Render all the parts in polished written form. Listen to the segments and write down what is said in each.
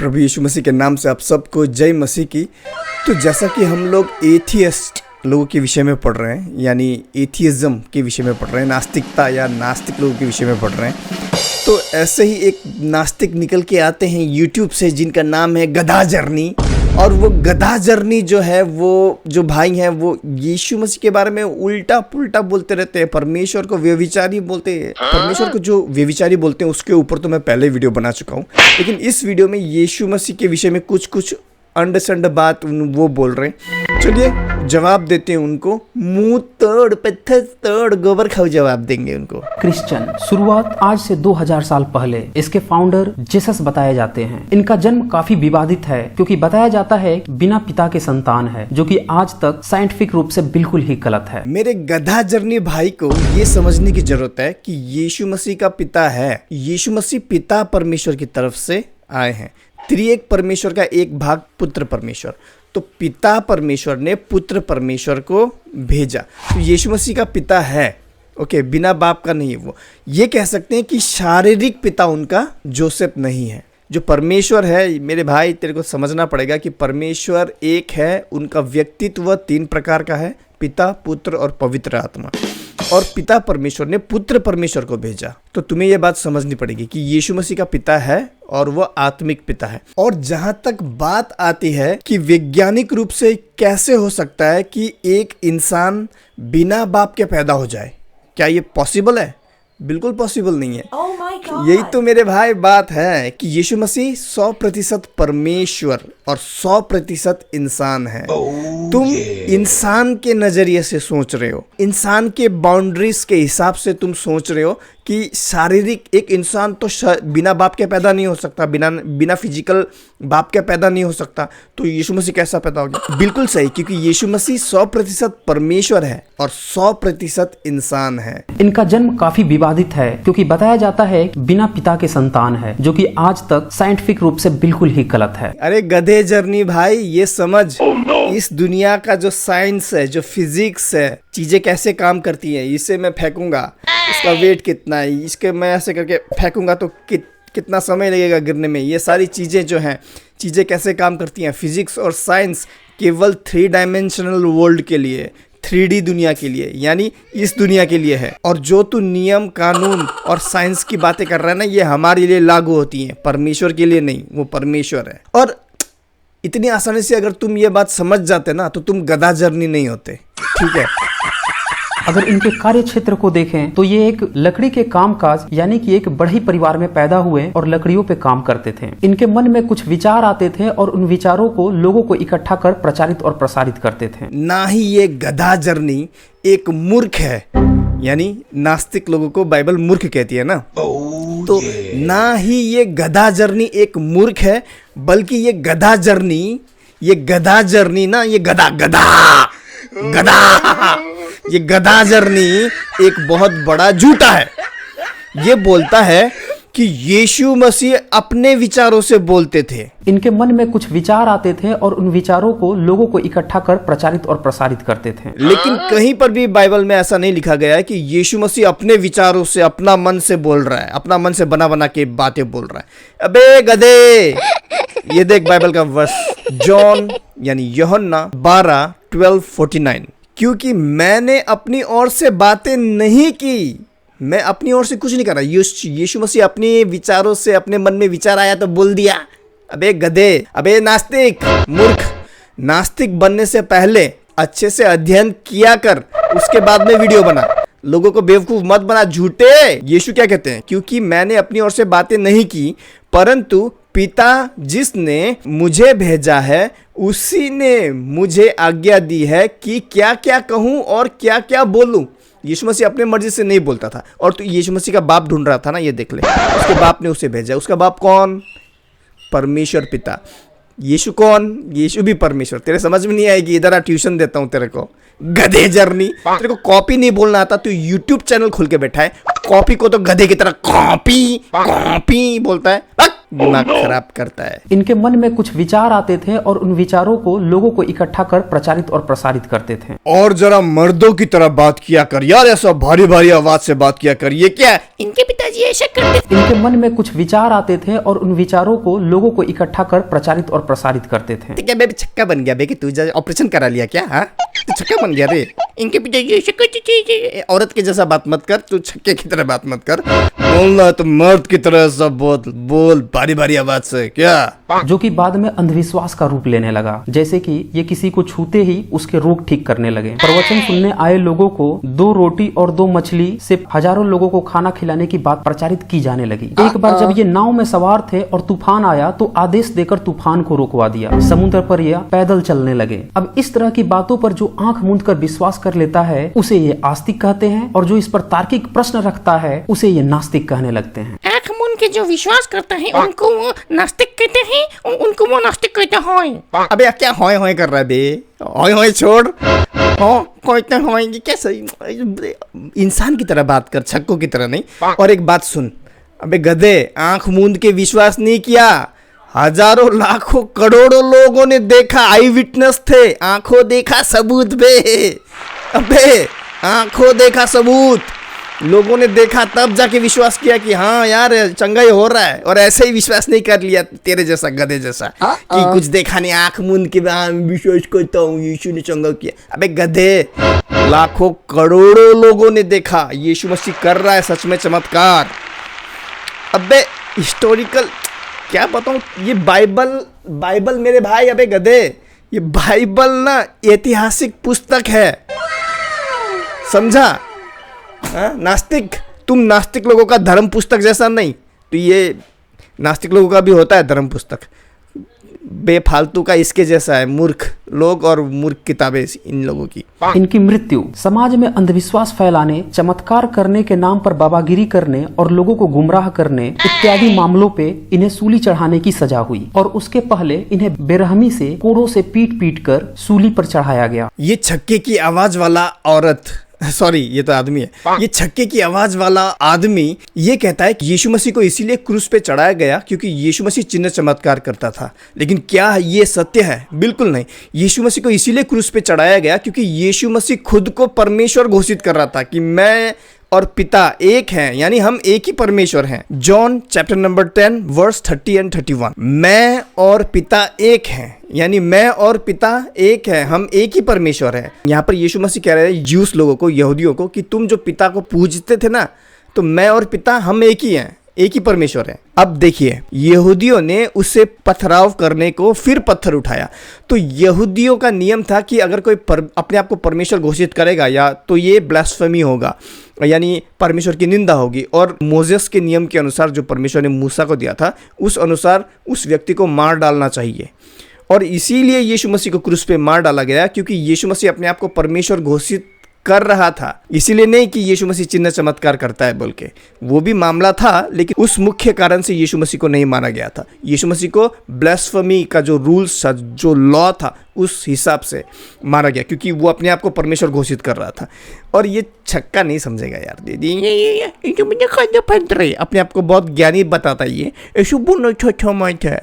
प्रभु यीशु मसीह के नाम से आप सबको जय मसीह की। तो जैसा कि हम लोग एथियस्ट लोगों के विषय में पढ़ रहे हैं, यानी एथियज्म के विषय में पढ़ रहे हैं, नास्तिकता या नास्तिक लोगों के विषय में पढ़ रहे हैं, तो ऐसे ही एक नास्तिक निकल के आते हैं यूट्यूब से जिनका नाम है गधा जर्नी। और वो गधा जर्नी जो है, वो जो भाई हैं वो यीशु मसीह के बारे में उल्टा पुल्टा बोलते रहते हैं। परमेश्वर को व्यभिचारी बोलते हैं। परमेश्वर को जो व्यभिचारी बोलते हैं उसके ऊपर तो मैं पहले वीडियो बना चुका हूँ, लेकिन इस वीडियो में यीशु मसीह के विषय में कुछ अंडरस्टैंड बात वो बोल रहे हैं। चलिए जवाब देते हैं उनको। मुंह तोड़ पत्थर तोड़ गोबर खाओ जवाब देंगे उनको। क्रिश्चियन शुरुआत आज से 2000 साल पहले इसके फाउंडर जीसस बताए जाते हैं। इनका जन्म काफी विवादित है क्योंकि बताया जाता है बिना पिता के संतान है, जो कि आज तक साइंटिफिक रूप से बिल्कुल ही गलत है। मेरे गधा जर्नी भाई को ये समझने की जरूरत है कि यीशु मसीह का पिता है। यीशु मसीह पिता परमेश्वर की तरफ से आए हैं। त्रिएक परमेश्वर का एक भाग पुत्र परमेश्वर। तो पिता परमेश्वर ने पुत्र परमेश्वर को भेजा, तो यीशु मसीह का पिता है। ओके, बिना बाप का नहीं है वो। ये कह सकते हैं कि शारीरिक पिता उनका जोसेफ नहीं है। जो परमेश्वर है मेरे भाई, तेरे को समझना पड़ेगा कि परमेश्वर एक है। उनका व्यक्तित्व 3 प्रकार का है, पिता, पुत्र और पवित्र आत्मा। और पिता परमेश्वर ने पुत्र परमेश्वर को भेजा। तो तुम्हें यह बात समझनी पड़ेगी कि यीशु मसीह का पिता है और वह आत्मिक पिता है। और जहां तक बात आती है कि वैज्ञानिक रूप से कैसे हो सकता है कि एक इंसान बिना बाप के पैदा हो जाए, क्या ये पॉसिबल है? बिल्कुल पॉसिबल नहीं है। यही तो मेरे भाई बात है कि यीशु मसीह 100% परमेश्वर और 100% इंसान है। तुम इंसान के नजरिए से सोच रहे हो, इंसान के बाउंड्रीज के हिसाब से तुम सोच रहे हो कि शारीरिक एक इंसान तो बिना बाप के पैदा नहीं हो सकता, बिना फिजिकल बाप के पैदा नहीं हो सकता। तो यीशु मसीह कैसा पैदा हो गया? बिल्कुल सही, क्योंकि यीशु मसीह 100% परमेश्वर है और 100% इंसान है। इनका जन्म काफी विवादित है क्योंकि बताया जाता है बिना पिता के संतान है, जो कि आज तक साइंटिफिक रूप से बिल्कुल ही गलत है। अरे गधे जर्नी भाई, ये समझ इस दुनिया का जो साइंस है, जो फिजिक्स है, चीजें कैसे काम करती हैं। इसे मैं फेंकूंगा, इसका वेट कितना है, इसके मैं ऐसे करके फेंकूंगा तो कितना समय लगेगा गिरने में। ये सारी चीजें जो हैं, चीजें कैसे काम करती हैं। फिजिक्स और साइंस केवल 3 डायमेंशनल वर्ल्ड के लिए, 3D दुनिया के लिए, यानी इस दुनिया के लिए है। और जो तू नियम कानून और साइंस की बातें कर रहा है ना, ये हमारे लिए लागू होती हैं, परमेश्वर के लिए नहीं। वो परमेश्वर है। और इतनी आसानी से अगर तुम ये बात समझ जाते ना, तो तुम गधा जर्नी नहीं होते। ठीक है। अगर इनके कार्य क्षेत्र को देखें तो ये एक लकड़ी के कामकाज, यानी कि एक बड़े परिवार में पैदा हुए और लकड़ियों पे काम करते थे। इनके मन में कुछ विचार आते थे और उन विचारों को लोगों को इकट्ठा कर प्रचारित और प्रसारित करते थे। ना ही ये गधा जर्नी एक मूर्ख है, यानी नास्तिक लोगों को बाइबल मूर्ख कहती है ना। तो ना ही ये गधा जर्नी एक मूर्ख है, बल्कि ये गधा जर्नी ना, ये ये गधा जर्नी एक बहुत बड़ा झूठा है। ये बोलता है कि यीशु मसीह अपने विचारों से बोलते थे। इनके मन में कुछ विचार आते थे और उन विचारों को लोगों को इकट्ठा कर प्रचारित और प्रसारित करते थे। लेकिन कहीं पर भी बाइबल में ऐसा नहीं लिखा गया है कि यीशु मसीह अपने विचारों से, अपना मन से बोल रहा है, अपना मन से बना के बातें बोल रहा है। अबे गधे, ये देख बाइबल का वर्स, जॉन यानी यूहन्ना 12:12-49। क्योंकि मैंने अपनी ओर से बातें नहीं की, मैं अपनी ओर से कुछ नहीं कर रहा। यीशु मसीह अपने विचारों से, अपने मन में विचार आया तो बोल दिया। अबे गधे, अबे नास्तिक, मूर्ख, नास्तिक बनने से पहले अच्छे से अध्ययन किया कर, उसके बाद में वीडियो बना। लोगों को बेवकूफ मत बना, झूठे। यीशु क्या कहते हैं? क्योंकि मैंने अपनी ओर से बातें नहीं की, परंतु पिता जिसने मुझे भेजा है उसी ने मुझे आज्ञा दी है कि क्या क्या कहूं और क्या क्या बोलूं। यीशु मसीह अपने मर्जी से नहीं बोलता था। और तो यीशु मसीह का बाप ढूंढ रहा था ना, ये देख ले, उसके बाप ने उसे भेजा। उसका बाप कौन? परमेश्वर पिता। यीशु कौन? यीशु भी परमेश्वर। तेरे समझ में नहीं आएगी, इधर आ, ट्यूशन देता हूं तेरे को। गधे जर्नी, तेरे को कॉपी नहीं बोलना आता, तू यूट्यूब चैनल खोल के बैठा है। कॉपी को तो गधे की तरह कॉपी बोलता है। दिमाग खराब करता है। इनके मन में कुछ विचार आते थे और उन विचारों को लोगों को इकट्ठा कर प्रचारित और प्रसारित करते थे। और जरा मर्दों की तरह बात किया कर यार, ऐसा भारी भारी आवाज से बात किया कर। ये क्या है? इनके पिताजी ऐसा करते थे। इनके मन में कुछ विचार आते थे और उन विचारों को लोगों को इकट्ठा कर प्रचारित और प्रसारित करते थे। क्या बेबी छक्का बन गया? बेबी तू ऑपरेशन करा लिया क्या? हाँ तू छक्का बन गया रे। इनके पिताजी ऐसा करते थे। औरत के जैसा बात मत कर, तू छक्के की तरह बात मत कर। बोलना तो मर्द की तरह सब बोल भारी भारी आवाज से। क्या जो कि बाद में अंधविश्वास का रूप लेने लगा, जैसे कि ये किसी को छूते ही उसके रोग ठीक करने लगे। प्रवचन सुनने आए लोगों को 2 रोटी और 2 मछली से हजारों लोगों को खाना खिलाने की बात प्रचारित की जाने लगी। एक बार जब ये नाव में सवार थे और तूफान आया तो आदेश देकर तूफान को रोकवा दिया। समुद्र पर यह पैदल चलने लगे। अब इस तरह की बातों पर जो आंख मूंद कर विश्वास कर लेता है उसे ये आस्तिक कहते हैं, और जो इस पर तार्किक प्रश्न रखता है उसे ये नास्तिक कहने लगते हैं। आँख मूंद के जो विश्वास करता है उनको वो नास्तिक कहते हैं, उनको वो नास्तिक कहते हैं। अबे क्या होय होय कर रहा है बे? होय होय छोड़। हो कहते होएंगे कैसे? इंसान की तरह बात कर, छक्कों की तरह नहीं। और एक बात सुन, अबे गधे, आंख मूंद के विश्वास नहीं किया। हजारों लाखों करोड़ों लोगों ने देखा, आई विटनेस थे। आंखों देखा सबूत बे। अबे आंखों देखा सबूत, लोगों ने देखा तब जाके विश्वास किया कि हाँ यार चंगाई हो रहा है। और ऐसे ही विश्वास नहीं कर लिया तेरे जैसा गधे जैसा कि कुछ देखा नहीं, आंख मूंद के विश्वास करता हूँ यीशु ने चंगा किया। अबे गधे, लाखों करोड़ों लोगों ने देखा यीशु मसीह कर रहा है सच में चमत्कार। अबे हिस्टोरिकल क्या बताऊँ, ये बाइबल मेरे भाई, अबे गधे, ये बाइबल ना ऐतिहासिक पुस्तक है, समझा? नास्तिक, तुम नास्तिक लोगों का धर्म पुस्तक जैसा नहीं, तो ये नास्तिक लोगों का भी होता है धर्म पुस्तक। बेफालतू का इसके जैसा है, मूर्ख लोग और मूर्ख किताबें इन लोगों की। इनकी मृत्यु समाज में अंधविश्वास फैलाने, चमत्कार करने के नाम पर बाबागिरी करने और लोगों को गुमराह करने इत्यादि मामलों पे इन्हें सूली चढ़ाने की सजा हुई। और उसके पहले इन्हें बेरहमी से कोड़ों से पीट पीट कर सूली पर चढ़ाया गया। ये छक्के की आवाज वाला औरत, सॉरी ये तो आदमी है, ये छक्के की आवाज वाला आदमी ये कहता है कि यीशु मसीह को इसीलिए क्रूस पे चढ़ाया गया क्योंकि यीशु मसीह चिन्ह चमत्कार करता था। लेकिन क्या ये सत्य है? बिल्कुल नहीं। यीशु मसीह को इसीलिए क्रूस पे चढ़ाया गया क्योंकि यीशु मसीह खुद को परमेश्वर घोषित कर रहा था कि मैं और पिता एक हैं, यानी हम एक ही परमेश्वर हैं। John chapter number 10 verse 30 and 31। मैं और पिता एक हैं, यानी मैं और पिता एक हैं, हम एक ही परमेश्वर हैं। यहाँ पर यीशु मसीह कह रहे हैं ज्यूस लोगों को, यहूदियों को, कि तुम जो पिता को पूजते थे ना, तो मैं और पिता हम एक ही हैं, एक ही परमेश्वर है। अब देखिए, यहूदियों ने उससे पथराव करने को फिर पत्थर उठाया। तो यहूदियों का नियम था कि अगर कोई अपने आप को परमेश्वर घोषित करेगा या तो ये ब्लास्फेमी होगा, यानी परमेश्वर की निंदा होगी। और मोजेस के नियम के अनुसार जो परमेश्वर ने मूसा को दिया था, उस अनुसार उस व्यक्ति को मार डालना चाहिए। और इसीलिए यीशु मसीह को क्रूस पे मार डाला गया क्योंकि यीशु मसीह अपने आप को परमेश्वर घोषित कर रहा था। इसीलिए नहीं कि यीशु मसीह चिन्ह चमत्कार करता है बोल के, वो भी मामला था, लेकिन उस मुख्य कारण से यीशु मसीह को नहीं मारा गया था। यीशु मसीह को ब्लास्फेमी का जो रूल्स था, जो लॉ था, उस हिसाब से मारा गया क्योंकि वो अपने आप को परमेश्वर घोषित कर रहा था। और ये छक्का नहीं समझेगा यार दीदी, ये जो मुझे खाना पड़ रही, अपने आप को बहुत ज्ञानी बताता है ये, ऐसे बोलो छोटा मत है।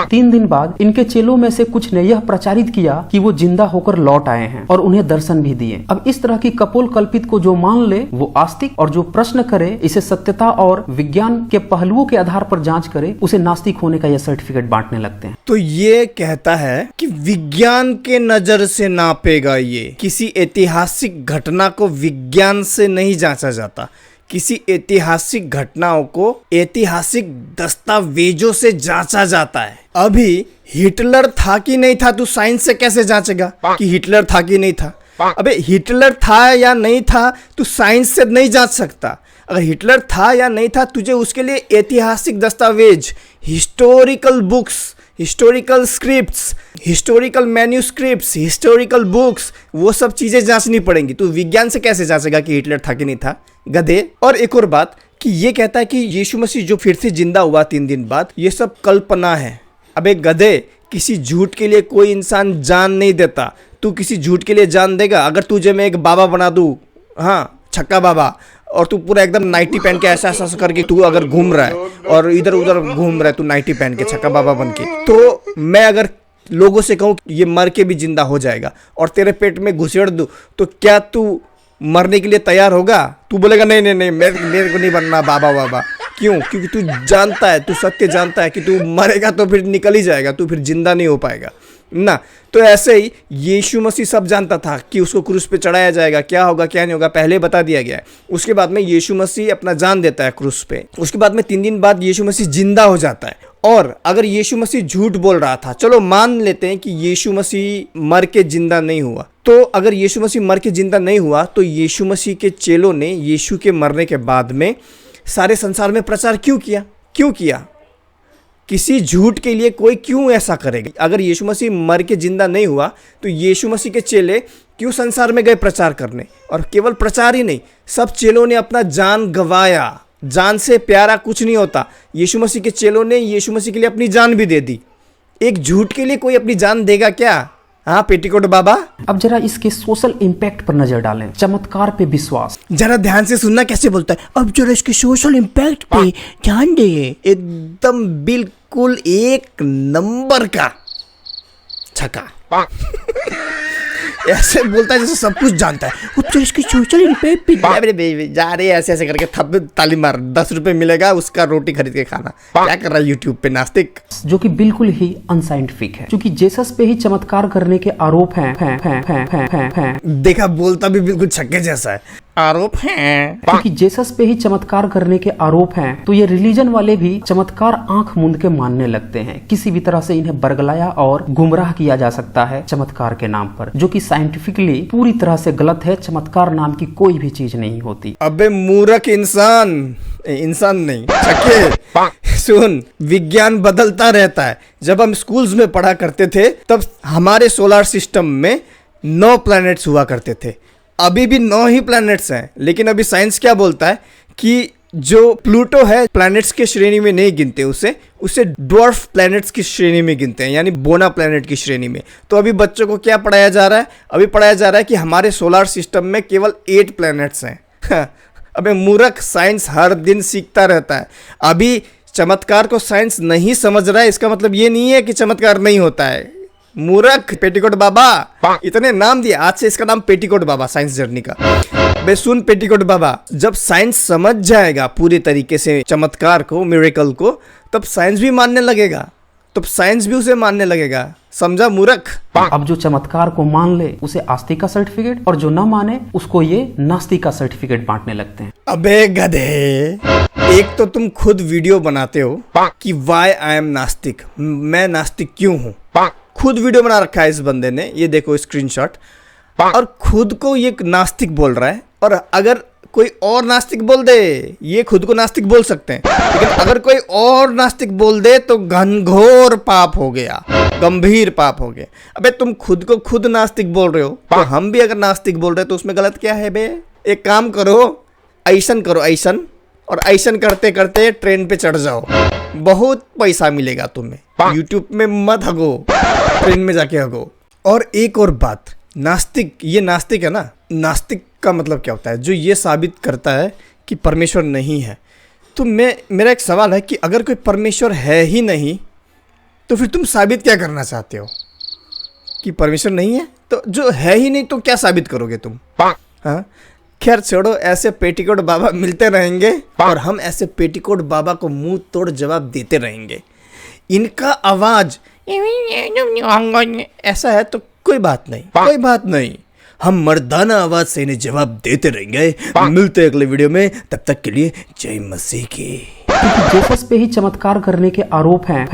3 दिन बाद इनके चेलों में से कुछ ने यह प्रचारित किया कि वो जिंदा होकर लौट आए हैं और उन्हें दर्शन भी दिए। अब इस तरह की कपोल कल्पित को जो मान ले वो आस्तिक, और जो प्रश्न करे, इसे सत्यता और विज्ञान के पहलुओं के आधार पर जांच करे, उसे नास्तिक होने का यह सर्टिफिकेट बांटने लगते हैं। तो ये कहता है कि विज्ञान के नजर से नापेगा, ये किसी ऐतिहासिक घटना को विज्ञान से नहीं जांचा जाता, किसी ऐतिहासिक घटनाओं को ऐतिहासिक दस्तावेजों से जांचा जाता है। अभी हिटलर था कि नहीं था, तू साइंस से कैसे जांचेगा कि हिटलर था कि नहीं था? अबे हिटलर था या नहीं था तू साइंस से नहीं जांच सकता। अगर हिटलर था या नहीं था, तुझे उसके लिए ऐतिहासिक दस्तावेज, historical books, historical scripts, historical manuscripts, historical books, वो सब चीजें जांचनी पड़ेंगी। तू विज्ञान से कैसे जांचेगा कि हिटलर था कि नहीं था, गधे? और एक और बात कि ये कहता है कि यीशु मसीह जो फिर से जिंदा हुआ 3 दिन बाद, ये सब कल्पना है। अबे गधे, किसी झूठ के लिए कोई इंसान जान नहीं देता। तू किसी झूठ के लिए जान देगा? अगर तुझे मैं एक बाबा बना दूं, हाँ छक्का बाबा, और तू पूरा एकदम नाइटी पहन के ऐसा ऐसा करके तू अगर घूम रहा है और इधर उधर घूम रहा है तू नाइटी पहन के छक्का बाबा बन के, तो मैं अगर लोगों से कहूँ ये मर के भी जिंदा हो जाएगा और तेरे पेट में घुसेड़ दूँ, तो क्या तू मरने के लिए तैयार होगा? तू बोलेगा नहीं नहीं नहीं, मेरे को नहीं बनना बाबा बाबा। क्यों? क्योंकि तू जानता है, तू सत्य जानता है कि तू मरेगा तो फिर निकल ही जाएगा, तू फिर जिंदा नहीं हो पाएगा ना। तो ऐसे ही यीशु मसीह सब जानता था कि उसको क्रूस पे चढ़ाया जाएगा, क्या होगा क्या नहीं होगा पहले बता दिया गया है। उसके बाद में यीशु मसीह अपना जान देता है क्रूस पे। उसके बाद में 3 दिन बाद यीशु मसीह जिंदा हो जाता है। और अगर यीशु मसीह झूठ बोल रहा था, चलो मान लेते हैं कि यीशु मसीह मर के जिंदा नहीं हुआ, तो अगर यीशु मसीह मर के जिंदा नहीं हुआ तो यीशु मसीह के चेलों ने यीशु के मरने के बाद में सारे संसार में प्रचार क्यों किया? क्यों किया? किसी झूठ के लिए कोई क्यों ऐसा करेगा? अगर यीशु मसीह मर के जिंदा नहीं हुआ तो यीशु मसीह के चेले क्यों संसार में गए प्रचार करने? और केवल प्रचार ही नहीं, सब चेलों ने अपना जान गंवाया। जान से प्यारा कुछ नहीं होता। यीशु मसीह के चेलों ने यीशु मसीह के लिए अपनी जान भी दे दी। एक झूठ के लिए कोई अपनी जान देगा क्या? हाँ पेटीकोट बाबा। अब जरा इसके सोशल इम्पैक्ट पर नजर डालें। चमत्कार पे विश्वास, जरा ध्यान से सुनना कैसे बोलता है। अब जरा इसके सोशल इम्पैक्ट पे ध्यान दे। एकदम बिल्कुल 1 नंबर का छक्का। ऐसे बोलता है जैसे सब कुछ जानता है। अब जरा इसके सोशल इम्पैक्ट पे जा रहे ऐसे ऐसे करके थप ताली मार, 10 रुपए मिलेगा उसका रोटी खरीद के खाना। क्या कर रहा है यूट्यूब पे नास्तिक, जो कि बिल्कुल ही अनसाइंटिफिक है। क्योंकि जेसस पे ही चमत्कार करने के आरोप हैं। देखा बोलता भी बिल्कुल छक्के जैसा है। आरोप है क्योंकि जेसस पे ही चमत्कार करने के आरोप हैं, तो ये रिलीजन वाले भी चमत्कार आंख मूंद के मानने लगते हैं। किसी भी तरह से इन्हें बरगलाया और गुमराह किया जा सकता है चमत्कार के नाम पर, जो कि साइंटिफिकली पूरी तरह से गलत है। चमत्कार नाम की कोई भी चीज नहीं होती। अबे मूर्ख इंसान नहीं छक्के। सुन, विज्ञान बदलता रहता है। जब हम स्कूल्स में पढ़ा करते थे तब हमारे सोलर सिस्टम में 9 प्लैनेट्स हुआ करते थे। अभी भी 9 ही प्लैनेट्स हैं, लेकिन अभी साइंस क्या बोलता है कि जो प्लूटो है प्लैनेट्स के श्रेणी में नहीं गिनते, उसे ड्वार्फ प्लैनेट्स की श्रेणी में गिनते हैं, यानी बोना प्लैनेट की श्रेणी में। तो अभी बच्चों को क्या पढ़ाया जा रहा है? अभी पढ़ाया जा रहा है कि हमारे सोलर सिस्टम में केवल 8 प्लैनेट्स हैं। अबे मूर्ख, साइंस हर दिन सीखता रहता है। अभी चमत्कार को साइंस नहीं समझ रहा है, इसका मतलब ये नहीं है कि चमत्कार नहीं होता है। मूर्ख पेटीकोट बाबा, इतने नाम दिए, आज से इसका नाम पेटीकोट बाबा, साइंस जर्नी का। बे सुन पेटीकोट बाबा, जब साइंस समझ जाएगा पूरी तरीके से चमत्कार को, मिरेकल को, तब साइंस भी मानने लगेगा, तब साइंस भी उसे मानने लगेगा। समझा मूर्ख? अब जो चमत्कार को मान ले उसे आस्तिक का सर्टिफिकेट, और जो ना माने उसको ये नास्तिक का सर्टिफिकेट बांटने लगते हैं। अबे गधे, एक तो तुम खुद वीडियो बनाते हो कि वाई आई एम नास्तिक, मैं नास्तिक क्यों हूँ। खुद वीडियो बना रखा है इस बंदे ने, ये देखो स्क्रीनशॉट, और खुद को ये नास्तिक बोल रहा है। और अगर कोई और नास्तिक बोल दे, ये खुद को नास्तिक बोल सकते हैं, लेकिन अगर कोई और नास्तिक बोल दे तो घनघोर पाप हो गया, गंभीर पाप हो गया। अबे तुम खुद को खुद नास्तिक बोल रहे हो, तो हम भी अगर नास्तिक बोल रहे हो तो उसमें गलत क्या है बे? एक काम करो, ऐसन करो, ऐसन, और ऐसन करते करते ट्रेन पे चढ़ जाओ, बहुत पैसा मिलेगा तुम्हें। यूट्यूब में मत हगो, ट्रेन में जाके हगो। और एक और बात, नास्तिक, ये नास्तिक है ना, नास्तिक का मतलब क्या होता है? जो ये साबित करता है कि परमेश्वर नहीं है। तो मेरा एक सवाल है कि अगर कोई परमेश्वर है ही नहीं तो फिर तुम साबित क्या करना चाहते हो? कि परमेश्वर नहीं है? तो जो है ही नहीं तो क्या साबित करोगे तुम? हाँ, खैर छोड़ो, ऐसे पेटीकोट बाबा मिलते रहेंगे और हम ऐसे पेटीकोट बाबा को मुंह तोड़ जवाब देते रहेंगे। इनका आवाज ऐसा है तो कोई बात नहीं, कोई बात नहीं, हम मर्दाना आवाज से इन्हें जवाब देते रहेंगे। मिलते हैं अगले वीडियो में, तब तक के लिए जय मसीह की। जेसस पे ही चमत्कार करने के आरोप हैं।